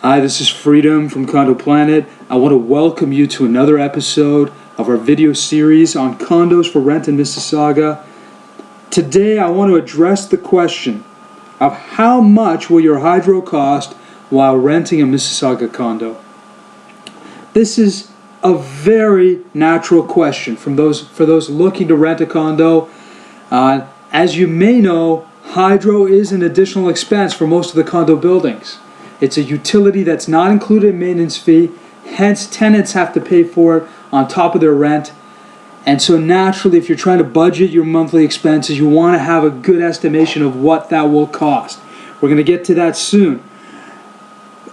Hi, this is Freedom from Condo Planet. I want to welcome you to another episode of our video series on condos for rent in Mississauga. Today I want to address the question of how much will your hydro cost while renting a Mississauga condo. This is a very natural question for those looking to rent a condo. As you may know, hydro is an additional expense for most of the condo buildings. It's a utility that's not included in maintenance fee, hence tenants have to pay for it on top of their rent. And so naturally, if you're trying to budget your monthly expenses, you want to have a good estimation of what that will cost. We're going to get to that soon.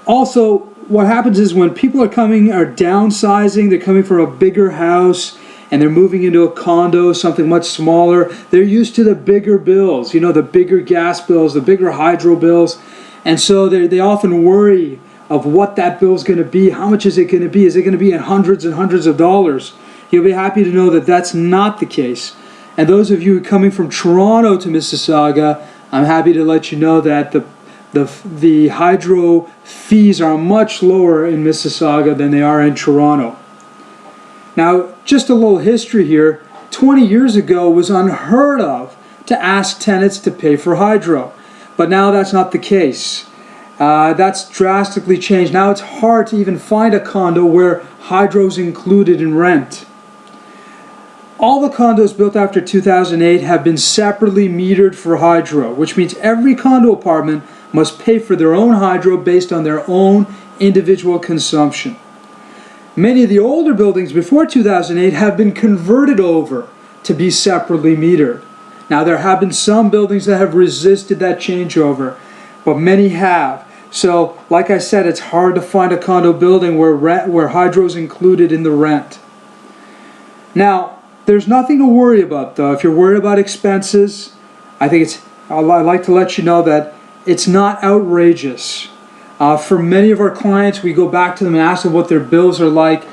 Also, what happens is when people are downsizing, they're coming from a bigger house, and they're moving into a condo, something much smaller, they're used to the bigger bills, the bigger gas bills, the bigger hydro bills. And so they often worry of what that bill is going to be. How much is it going to be? Is it going to be in hundreds and hundreds of dollars? You'll be happy to know that that's not the case. And those of you coming from Toronto to Mississauga, I'm happy to let you know that the hydro fees are much lower in Mississauga than they are in Toronto. Now, just a little history here. 20 years ago, it was unheard of to ask tenants to pay for hydro. But now that's not the case. That's drastically changed. Now it's hard to even find a condo where hydro is included in rent. All the condos built after 2008 have been separately metered for hydro, which means every condo apartment must pay for their own hydro based on their own individual consumption. Many of the older buildings before 2008 have been converted over to be separately metered. Now, there have been some buildings that have resisted that changeover, but many have. So, like I said, it's hard to find a condo building where hydro is included in the rent. Now, there's nothing to worry about, though. If you're worried about expenses, I'd like to let you know that it's not outrageous. For many of our clients, we go back to them and ask them what their bills are like.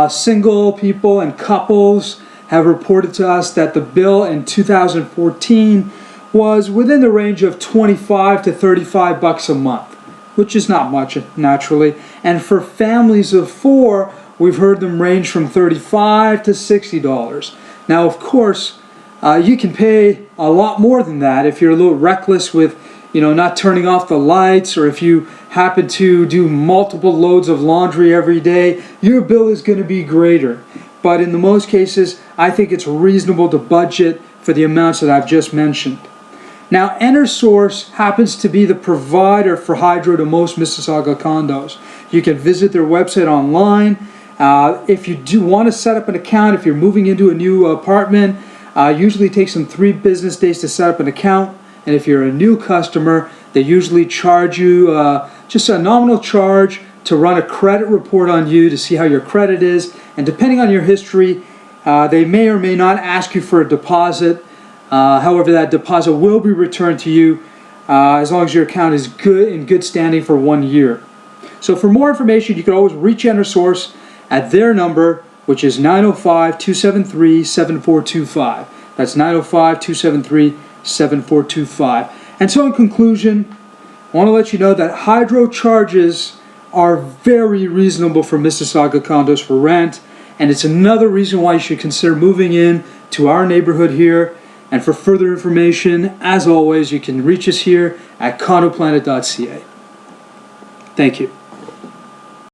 Single people and couples have reported to us that the bill in 2014 was within the range of $25 to $35 a month, which is not much, naturally. And for families of four, we've heard them range from $35 to $60. Now, of course, you can pay a lot more than that if you're a little reckless with, not turning off the lights, or if you happen to do multiple loads of laundry every day, your bill is going to be greater. But in the most cases, I think it's reasonable to budget for the amounts that I've just mentioned. Now, EnerSource happens to be the provider for hydro to most Mississauga condos. You can visit their website online. If you do want to set up an account, if you're moving into a new apartment, usually it takes them 3 business days to set up an account. And if you're a new customer, they usually charge you just a nominal charge to run a credit report on you to see how your credit is. And depending on your history, they may or may not ask you for a deposit. However, that deposit will be returned to you as long as your account is in good standing for 1 year. So for more information, you can always reach EnerSource at their number, which is 905-273-7425. That's 905-273-7425. And so in conclusion, I want to let you know that hydro charges are very reasonable for Mississauga condos for rent, and it's another reason why you should consider moving in to our neighborhood here. And for further information, as always, you can reach us here at condoplanet.ca. Thank you.